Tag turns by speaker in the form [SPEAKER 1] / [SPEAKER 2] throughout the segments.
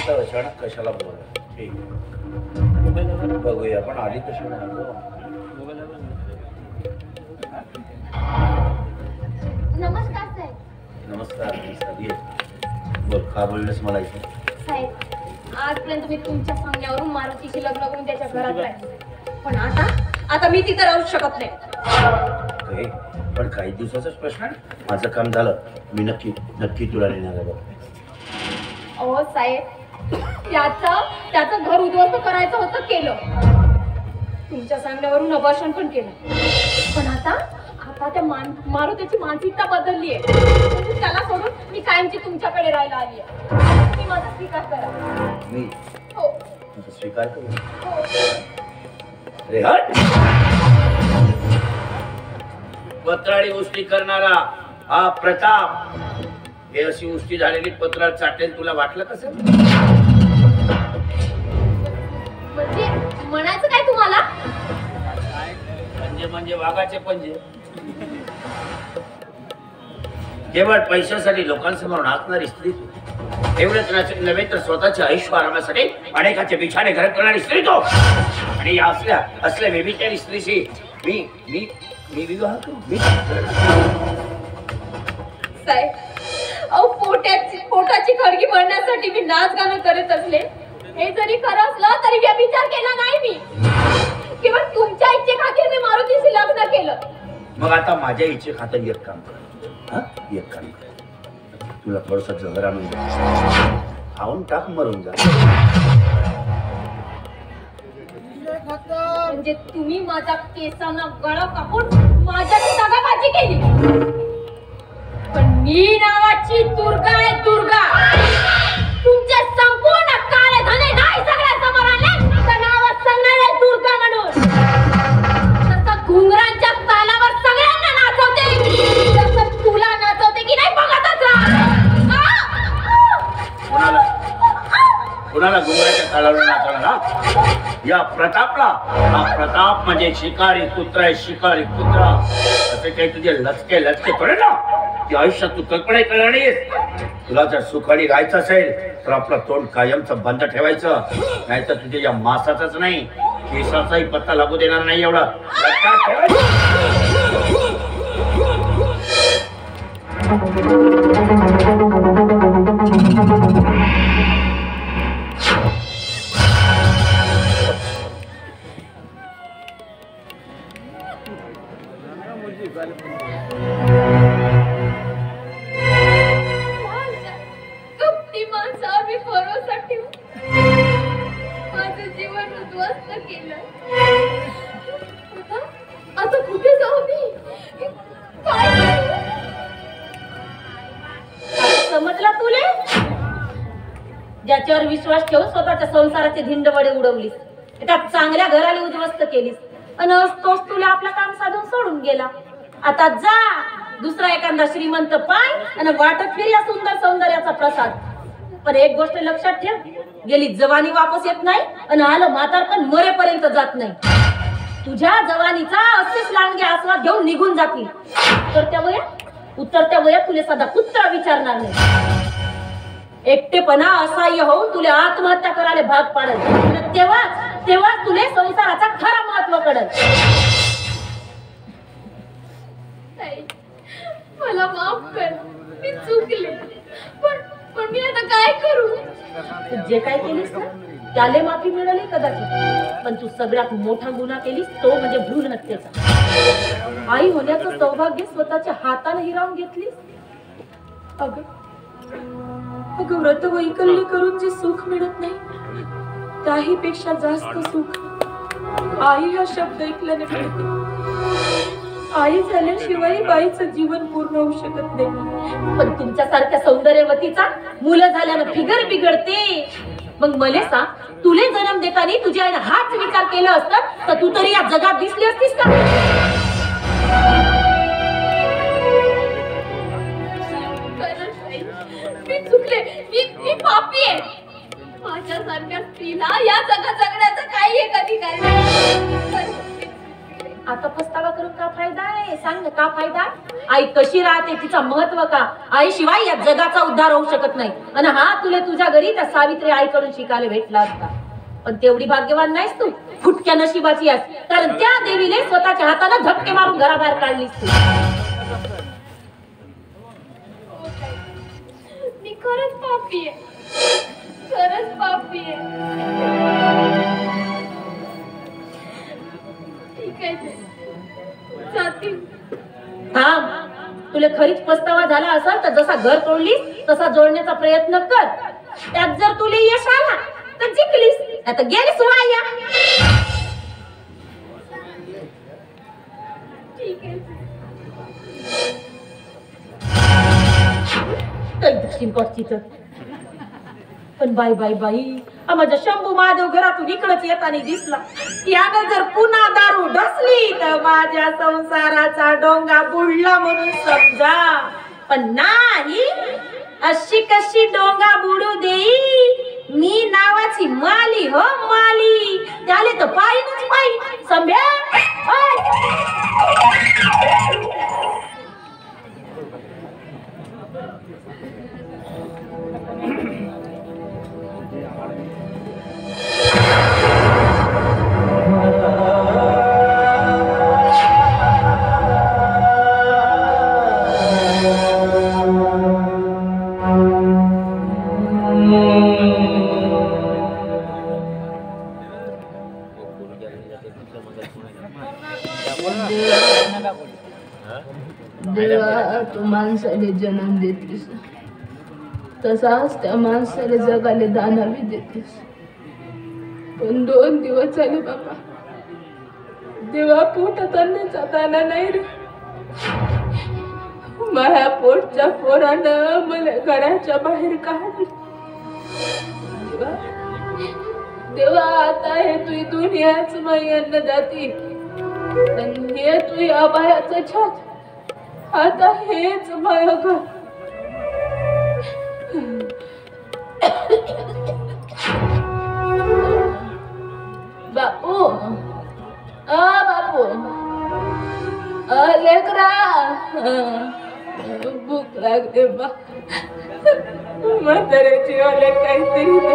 [SPEAKER 1] तर अचानक कशाला बोला? ठीक बघूया, पण आली कशाला?
[SPEAKER 2] नमस्कार साहेब.
[SPEAKER 1] नमस्कार. बोल, का बोललेस मला इथे?
[SPEAKER 2] साहेब, आजपर्यंत मी तुमच्या सांगण्यावरून मारुतीशी लग्न करून त्याच्या घरात राहिले, पण आता मी तिथे राहू शकत नाही.
[SPEAKER 1] पण काही दिवसाचाच प्रश्न आहे. माझं काम झालं, मी नक्की तुला नेणार आहे.
[SPEAKER 2] अहो साहेब, त्याचं घर उद्ध्वस्त करायचं होतं, केलं. तुमच्या सांगण्यावरून अभाषण पण केलं. पण आता त्या मारुतीची मानसिकता बदलली आहे. त्याला सोडून मी कायमची तुमच्याकडे राहायला आली आहे. तुम्ही माझा स्वीकार करा.
[SPEAKER 1] मी
[SPEAKER 2] हो
[SPEAKER 1] स्वीकार करू?
[SPEAKER 2] हो.
[SPEAKER 1] रे हट! पत्राळी उष्टी करणारा हा प्रताप, हे अशी उष्टी झालेली पत्राळ चाटेल तुला वाटलं कसं?
[SPEAKER 2] म्हणजे म्हणायचं काय तुम्हाला?
[SPEAKER 1] म्हणजे वाघाचे पंजे. केवळ पैशासाठी लोकांसमोर नाचणारी स्त्री तू. एवढंच नव्हे तर स्वतःच्या आयुष्य आरामासाठी अनेकाचे बिछाने घर करणारी स्त्री तो. आणि असल्या व्यभिचारी स्त्रीशी मी विवाह करू?
[SPEAKER 2] साहेब, अहो पोटाची खडगी भरण्यासाठी मी नाच गाणं करत असले, हे जरी खरं असलं तरी व्यभिचार केला नाही मी. केवळ तुमच्या इच्छेखातीर मी मारुतीशी लग्न केलं.
[SPEAKER 1] मग आता माझ्या इच्छेखातर एक काम कर. तुला थोडस जहर आणून खाऊन टाक, मरून जा.
[SPEAKER 2] म्हणजे तुम्ही माझ्या केसांना गळा कापून माझ्याशी दगाबाजी केली. पण मी नावाची दुर्गा आहे, दुर्गा. तुमचे संपूर्ण काळे धने नाही सगळ्या समोर आले तर नावात सांगणार आहे दुर्गा म्हणून. तसं घुंगरांच्या तालावर सगळ्यांना नाचवते, तसं तुला नाचवते की नाही बघतच राहा.
[SPEAKER 1] कुणाला घुंगराच्या तालावर नाचवणार? या प्रतापला. हा प्रताप म्हणजे शिकारी कुत्रा आहे, शिकारी कुत्रा. असे काही तुझे लचके थोडे ना की आयुष्यात तू कल्पना करणार नाहीस. तुला जर सुखाने राहायचं असेल तर आपलं तोंड कायमचं बंद ठेवायचं, नाहीतर तुझ्या या मासाचाच नाही केसाचाही पत्ता लागू देणार नाही. एवढा लक्षात ठेवायचं.
[SPEAKER 2] कपटी माणसावर मी भरोसा ठेवून माझं जीवन उद्ध्वस्त केलं. आता कुठे जाऊ मी? काय करू? समजला तुले? ज्याच्यावर विश्वास ठेवून स्वतःच्या संसाराचे धिंडवडे उडवलीस, एका चांगल्या घराला उद्ध्वस्त केलीस, आणि तोच तुला आपलं काम साधून सोडून गेला. आता जा दुसरा एखादा श्रीमंत पाय आणि वाटत फिर या सुंदर सौंदर्याचा प्रसाद. पण एक गोष्ट लक्षात ठेव, गेली जवानी वापस येत नाही आणि आलं म्हातारपण मरेपर्यंत जात नाही. तुझ्या जवानीचा असेच लांडगे आस्वाद घेऊन निघून जातील. उतरत्या वयात तुला साधा कुत्रा विचारणार नाही. एकटेपणा असह्य होऊन तुला आत्महत्या करायला भाग पाडत, तेव्हाच तुला संसाराचा खरा महत्व कळत. मला माफ कर, मी चुकले. पण मी आता काय करू? जे काय केलीस ना त्याले माफी मिळाली कदाचित, पण तू सगळ्यात मोठा गुन्हा केलीस तो म्हणजे भ्रूण हत्येचा. आई होण्याचं सौभाग्य स्वतःच्या हाताने हिरावून घेतलीस. अगं व्रत वैकल्य करून जे सुख मिळत नाही त्याही पेक्षा जास्त सुख आई हा शब्द ऐकल्याने मिळते. आई झाल्याशिवाय बाईचं जीवन पूर्ण होऊ शकत नाही. पण तुमच्यासारख्या सौंदर्यवतीचा मुलं झाल्यानं फिगर बिघडते. मग मले सांग, तुले जन्म देताना तुझ्या आईने हाच विचार केला असता तर तू तरी या जगात दिसली असतीस का? मी चुकले, मी पापी आहे. माझ्यासारख्या स्त्रीला या जगात जगण्याचं काही एक अधिकार नाही. आता पस्तावा करून का फायदा आहे? सांग ना, का फायदा? आई कशी राहते तिचा महत्व का? आई शिवाय या जगाचा उद्धार होऊ शकत नाही. आणि हा तुला तुझ्या घरी त्या सावित्री आईकडून शिकायला भेटला असता. पण तेवढी भाग्यवान नाहीस तू, फुटक्या नशिबाची आहेस. कारण त्या देवीने स्वतःच्या हाताने धक्के मारून घराबाहेर काढलीस तू.
[SPEAKER 3] मी खरंच पापी आहे, खरंच पापी आहे. ठीक आहे, जाती.
[SPEAKER 2] थांब, तुला खरीच पस्तावा झाला असेल तर जसा घर तोडलीस तसा जोडण्याचा प्रयत्न कर. त्यात जर तुला यश आला तर जिंकलीस, आता गेलीस वाया.
[SPEAKER 3] ठीक आहे.
[SPEAKER 2] काही दक्षिण पडची तर. पण बाई बाई बाई, माझा शंभू महादेव घरातून इकडच येताना दिसला. यानं जर पुन्हा दारू ढसली तर माझ्या संसाराचा डोंगा बुडला म्हणून समजा. पण नाही, अशी कशी डोंगा बुडू देई? मी नावाची माली हो, माली. त्याले तर पायीनच पायी. संभ्या
[SPEAKER 3] देवा, तू माणसाला जन्म देतेस तसाच त्या माणसाला जगाला दाना बी देतेस. पण 2 दिवस झाले बाबा, देवा पोटात अन्नाचा दाना नाही रे. माझ्या पोटच्या पोरानं मला घराच्या बाहेर काढलं. देवा, आता हे तुझी दुनियाच माई अन्नदाती, आणि हे तुझी अबायाचं छत, आता हेच माय घर. बापू, बापू, लेकरा, भूक लागते बा. म्हाताऱ्याची ओले काहीतरी
[SPEAKER 4] हो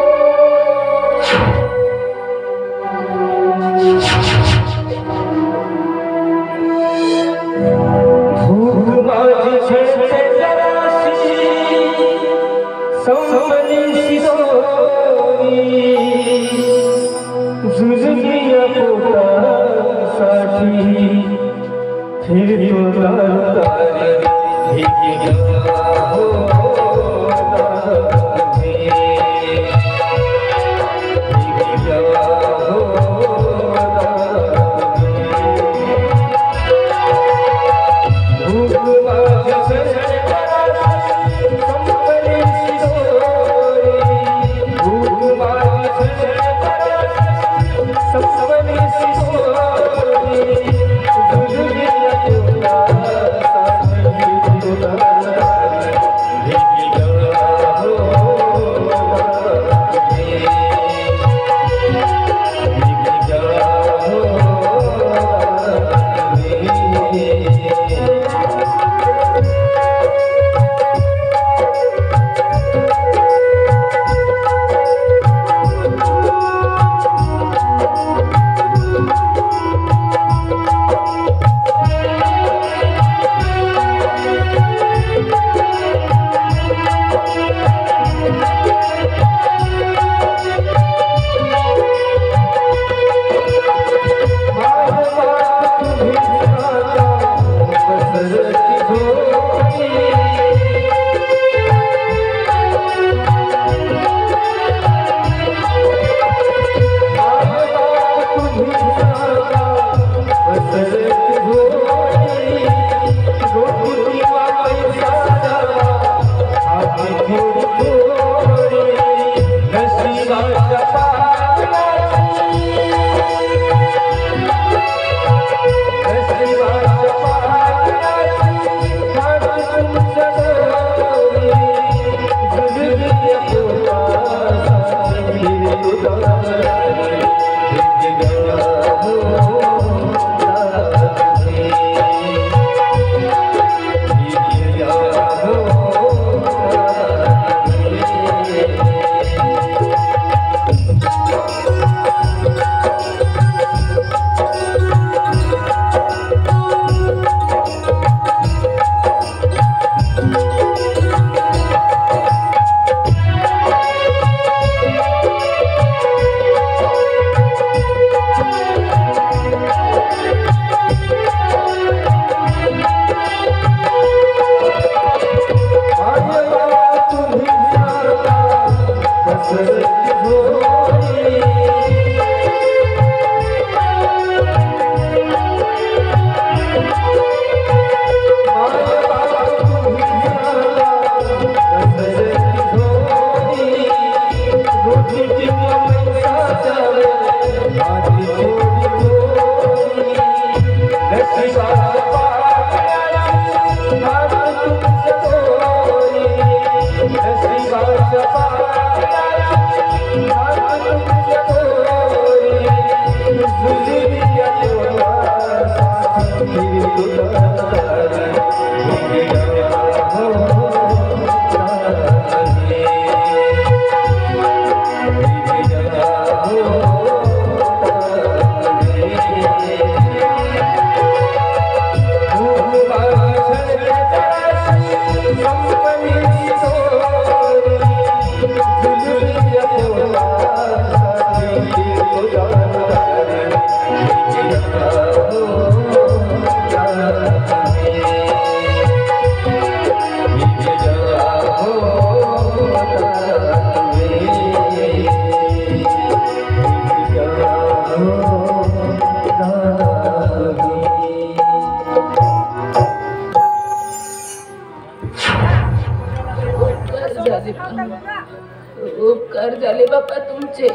[SPEAKER 3] उपकार झाले बापा तुमचे.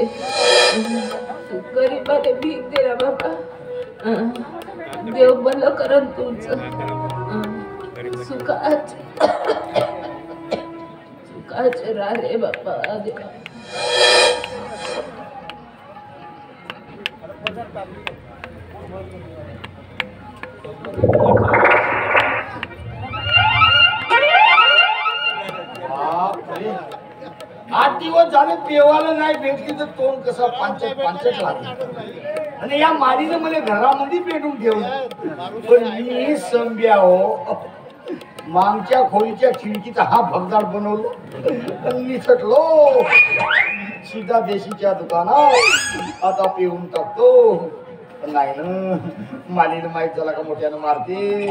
[SPEAKER 3] गरीबाने भीक दिला बापा. देव भलं करण तुमचं. सुखाच राहिले बापा.
[SPEAKER 1] आठ दिवस झाले पेवाला नाही भेटली तर तोंड कसं पांचट लागलं. आणि या मारीने मला घरामध्ये पेटून ठेवलं. पण मी संभ्या हो मागच्या खोलीच्या खिडकीचा हा भगदाड बनवलो. मी सटलो सीधा देशीच्या दुकानात आता पिऊन टाकतो. नाही ना मालीला माहित झाला का मोठ्यानं मारते.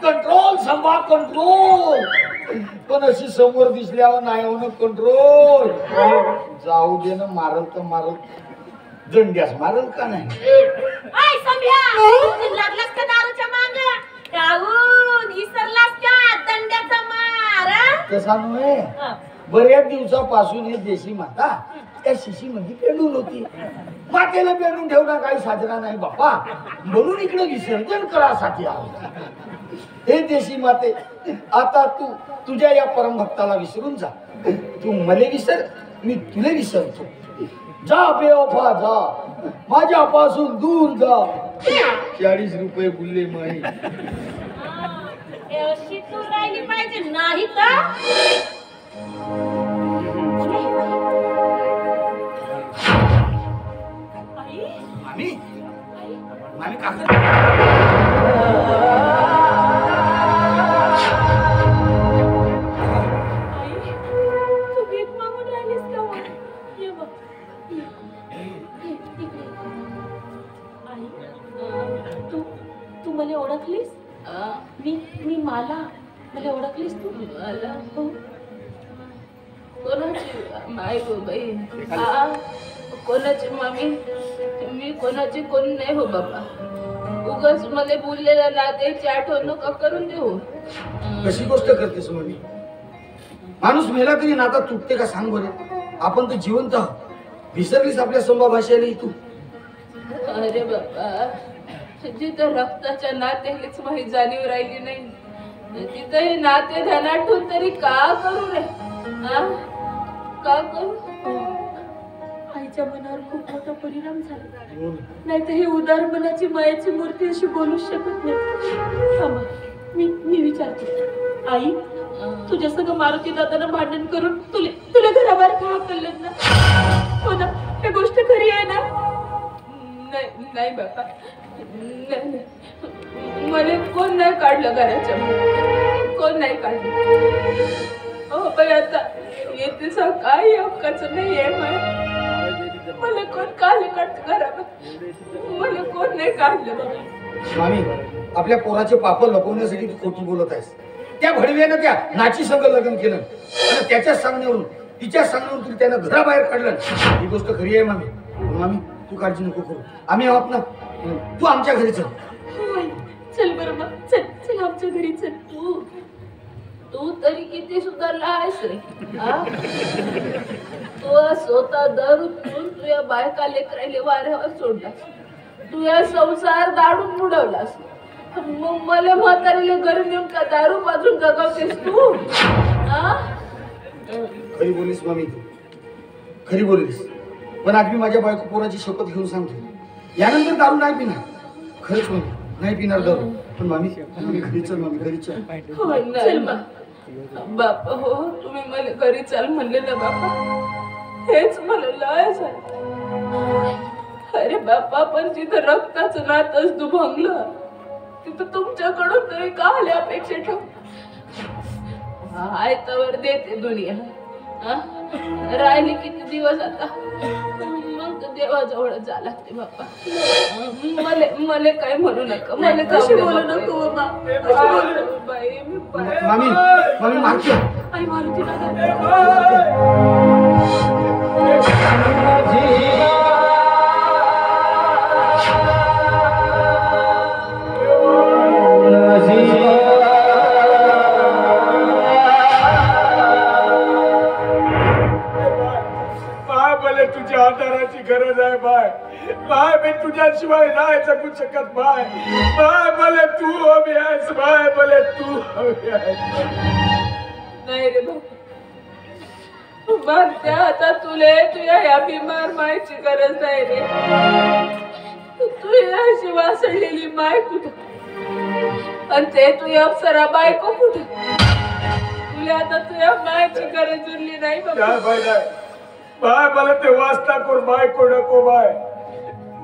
[SPEAKER 1] कंट्रोल संभा कंट्रोल. पण अशी समोर दिसल्यावर नाही होणं कंट्रोल. जाऊ दे ना मारल तर मारल. दंड्यास मारल का नाही. तसा नव्हे. बऱ्याच दिवसापासून हे देशी माता त्या शिशी मध्ये पेंडून होती. मातेला पेंडून ठेवणं काही साजरा नाही बापा. म्हणून इकडे विसर्जन करासाठी आलो. हे देशी माते आता तू तुझ्या या परम भक्ताला विसरून जा. तू मला विसर मी तुला विसरतो. जा बेवफा जा माझ्यापासून दूर जा. 40 रुपये बुल्ले माही
[SPEAKER 2] अशी तू राहिली पाहिजे नाही तर
[SPEAKER 1] मामी मामी का
[SPEAKER 2] तू मला ओळखलीस. मी मला ओळखलीस तू.
[SPEAKER 3] मला कोणाची माय गो बाई. कोणाची मामी. मी कोणाची कोण नाही हो बाबा. उगाच मला बोललेल्या नात्याची आठवण नका करून देऊ.
[SPEAKER 1] कशी गोष्ट करतेस मामी. माणूस मेला तरी नाता तुटते का सांग बरे. आपण तर जिवंत आहोत. विसरलीस आपल्या संभा भाषेला तू.
[SPEAKER 3] अरे बाबा जिथं रक्ताच्या नात्याचीच माहीत जाणीव राहिली नाही तिथं हे नाते धनाटून तरी का करू रे. का करू.
[SPEAKER 2] आईच्या मनावर खूप मोठा परिणाम झाला. नाही तर हे उदार मनाची मायाची मूर्ती अशी बोलू शकत नाही. मी विचारते आई तुझ्या सगळं मारुती दादानं भांडण करून तुला घराबाहेर का हाकललं ना. हो ना ही गोष्ट खरी आहे ना.
[SPEAKER 3] नाही बाबा मला कोण नाही काढलं घराच्या. कोण नाही काढलं. हो बाई आता येते काही हक्काचं नाही आहे. मला कोण काढलं काढत घरात. मला कोण नाही काढलं बाबा.
[SPEAKER 1] मामी आपल्या पोराचे पाप लपवण्यासाठी तू खोटी बोलत आहेस. त्या भडव्यानं त्या नाची संग लग्न केलं आणि त्याच्याच सांगण्यावरून तिच्याच सांगण्यावरून तू त्यानं घराबाहेर काढलं. ही गोष्ट खरी आहे मामी. मामी तू काळजी नको करू. आम्ही आहोत ना. तू आमच्या घरी चल.
[SPEAKER 2] चल बरं मग चल आमच्या घरी चल.
[SPEAKER 3] तू तरी किती सुधारला आहेस रे. तू स्वतः दारू पिऊन तुझ्या बायका लेकराले वाऱ्यावर सोडलास. तुझ्या संसार दाडून बुडवलास. मग मला म्हातारीला घरी नेऊन का दारू पाजून जगवतेस तू.
[SPEAKER 4] खरी बोलीस मामी, तू खरी बोलीस. पण आज मी माझ्या बायको पोराची शपथ घेऊन सांगतो, यानंतर दारू नाही पिणार. खरंच मामी, नाही पिणार दारू. पण मामी घरी चल, मामी घरी चल.
[SPEAKER 3] बापा हो, तुम्ही मला घरी चाल म्हणले ना बापा, हेच मला लय झालं. अरे बापा, पण जिथं रक्ताचं नातच दुभंगलं तिथं तुमच्याकडून तरी का आल्या अपेक्षा ठेव. हाय तवर देते दुनिया. राहिले किती दिवस आता, मग देवाजवळ जा लागते बापा. मले काय म्हणू नका, मला कशी बोलू नको बाबा. बाई
[SPEAKER 4] मामी मामी मारते.
[SPEAKER 3] आई मारुती
[SPEAKER 1] तुझ्या आधाराची गरज आहे बाय. बाय मी तुझ्याशिवाय नाही जगू शकत बाय. बाय मला तू हवी आहेस बाय, मला तू हवी आहेस.
[SPEAKER 3] नाही रे बाबा, आता तुझ्या या बिमार मायची गरज नाही रे. तू अशी वासळलेली माय कुठं, आणि ते तुझी अप्सरा बायको कुठं. तुला आता तुझ्या मायची गरज उरली नाही बाबा.
[SPEAKER 1] बाय मला ते वास्ता कर बायको नको बाय.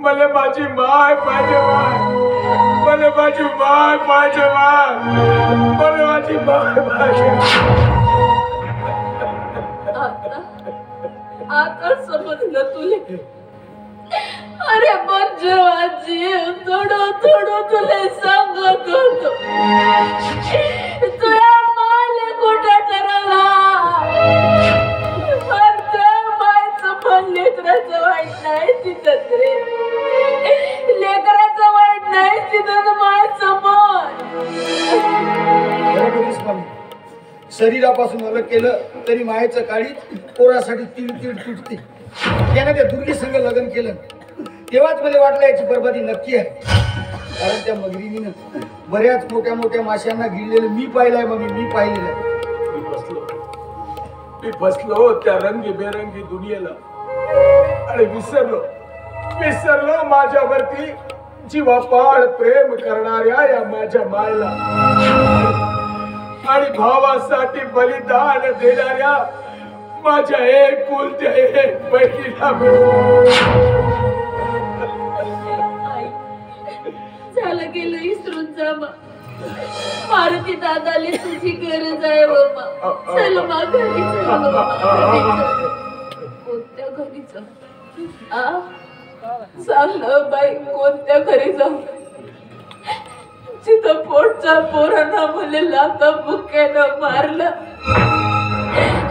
[SPEAKER 1] मला माझी माय पाहिजे बाय. मला माझी माय पाहिजे बाय. मला माझी माय पाहिजे.
[SPEAKER 3] आता समजलं तुले. अरे पण जेव्हा जीव थोडं तुले सांगत होतो, तुझ्या माले कुठं ठरवला. लेकराचं वाईट नाही तिथं रे, लेकराचं वाईट नाही तिथं मायचं मन.
[SPEAKER 4] शरीरापासून अलग केलं तरी मायेचं काळी पोरासाठी तीळ तीळ तुटते. त्यानं त्या दुर्गी संघ लग्न केलं तेव्हाच मला वाटलं याची बरबादी नक्की आहे. कारण त्या मगरीनं बऱ्याच मोठ्या मोठ्या माशांना गिळलेलं मी पाहिलंय. मग मी पाहिलेलं आहे.
[SPEAKER 1] मी फसलो त्या रंगी बेरंगी दुनियेला आणि विसरलो माझ्यावरती जीवापाड प्रेम करणाऱ्या या माझ्या मायला आणि भावासाठी बलिदान देणाऱ्या माझ्या एकुलत्या एक बहिणीला.
[SPEAKER 3] झालं गेलं विसरून जा. मारुती दादाले तुझी गरज आहे बाबा. चल घरी चल. कोणत्या घरी जाऊ सांग ना बाई, कोणत्या घरी जाऊ जिथं पोटच्या पोरांना मुले लाथा बुक्यानं मारलं,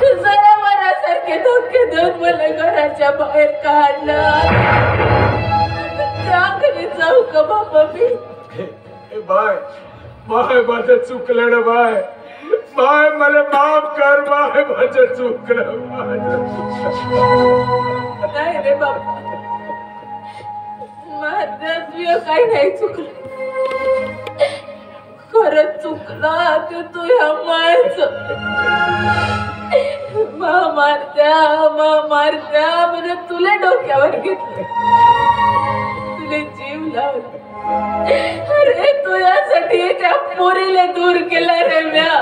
[SPEAKER 3] जनावरासारखे धोके देऊन मला घराच्या बाहेर काढलं. त्या घरी जाऊ का बाबा मी?
[SPEAKER 1] बाय बाय माझं चुकलं ना बाय. बाय मला माफ कर बाय, माझं चुकलं.
[SPEAKER 3] नाही रे बाबा, माझं तुझं काही नाही चुकलं. खरंच चुकला ते तुझ्या मायचं. मारत्या म्हणजे तुला डोक्यावर घेतलं, तुला जीव लावला. अरे तुझ्यासाठी त्या पोरीला दूर केला रे म्या.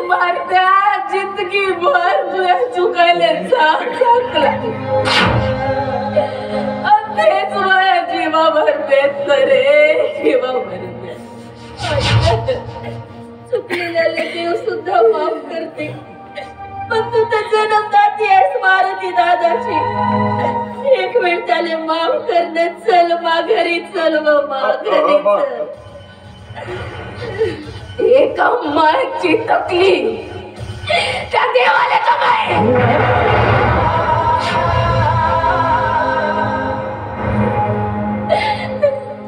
[SPEAKER 3] मारत्या जिंदगी भर तुझ्या चुकायला झाकला. तेच माझ्या जीवावर बेतलं रे, जीवावर चुकलेले देव सुद्धा माफ करते. पण तू तर जन्मदाती आहेस मारुती दादाची. एक वेळ त्याला माफ करण्यात चल माघारी, चल माघारी चल. एका मायची तकली त्या देवाला काय.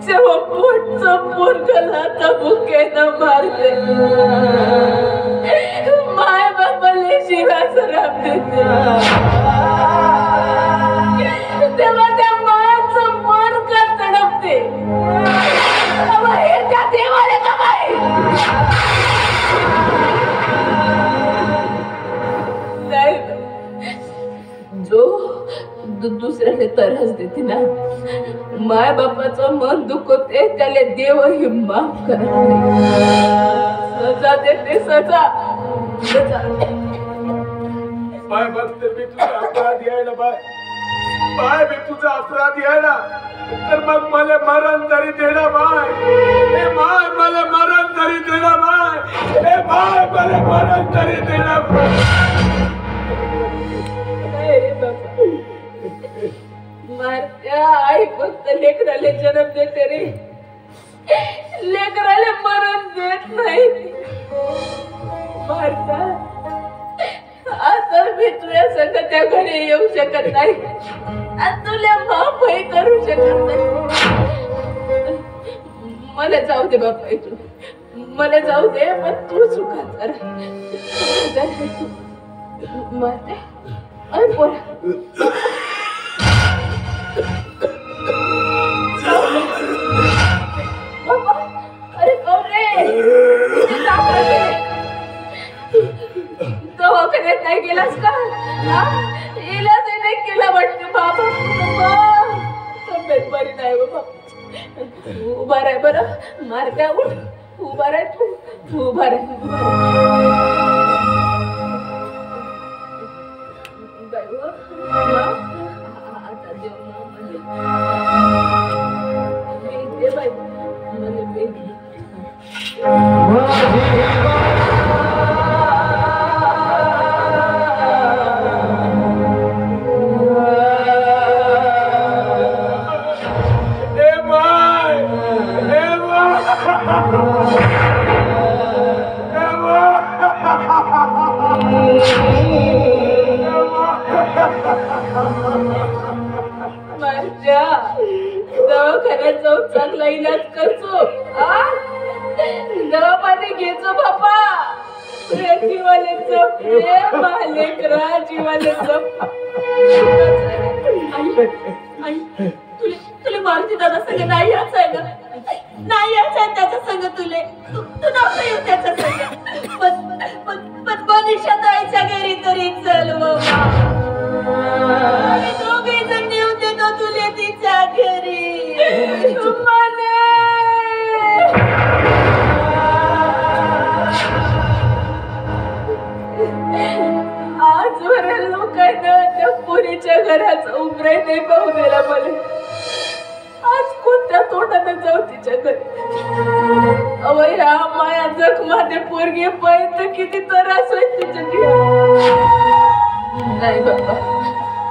[SPEAKER 3] जेव्हा पोटचं पोरगला तर भुकेनं मारते, माय बाबाले शिव्या सराप देते, तेव्हा त्या मायाचं मन का तडपते. हे त्या देवाला काय. दुसऱ्याला त्रास देते ना, माय बापाचं मन दुखते त्याला देव ही माफ करत नाही. सजा देते सजा.
[SPEAKER 5] बाय बघते मी तुझा अपराधी आहे ना बाय. बाय मी तुझा अपराधी आहे ना, तर मग मला मरण तरी देणं बाय. ए बाय मला मरण तरी देणं बाय. ए बाय मला मरण तरी देणं बाय.
[SPEAKER 3] मारत्या आई फक्त लेकराला जन्म देते रे, लेकराला मरण देत नाही. मारता आता मी तुझ्या संग त्या घरी येऊ शकत नाही, तुला माफही करू शकत नाही. मला जाऊ दे बापा, तू मला जाऊ दे, पण तू सुखात जरा मारते. अरे पोरा बाबा, अरे कोण रे? दवाखान्यात नाही गेलास का? इलाज नाही केला वाटतं बाबा. तब्येत बरी नाही बाबा. उभा राह बरं. मारत्या उठ. उभा राह तू. उभा राह. आता देव म्हणजे बाई मला बेबी दवाखान्यात जाऊन चांगला इलाज करतो. दवा पाणी घेतो बापा. जीवाले जप लेकरा, जीवाले जप. तुला मारुती दादा संग नाही यायचं आहे ना? नाही यायचं आहे त्याच्या संग तुले. तू नव्हतं येऊ त्याच्या संग. पण मनीषा ताईच्या घरी तरी चल बाबा. आम्ही दोघे जण नेऊन देतो तुले तिच्या घरी. आजवर लोकांना त्या पोरीच्या घराचा उमराई नाही पाहू दिला मला. आज कोणत्या तोंडाने जाऊ तिच्या घरी? अवया माया जखमा ते पोरगी पाहिजे तर किती त्रास होईल तिच्या घरी. नाही बाबा,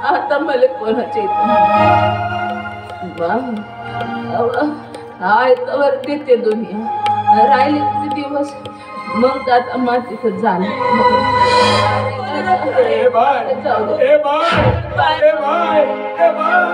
[SPEAKER 3] आता मला कोणाच्या येत हाय तर देते दुनिया. राहिले किती दिवस मग आता मातीचं झालं.
[SPEAKER 5] ए बाय, ए बाय, ए बाय, ए बाय.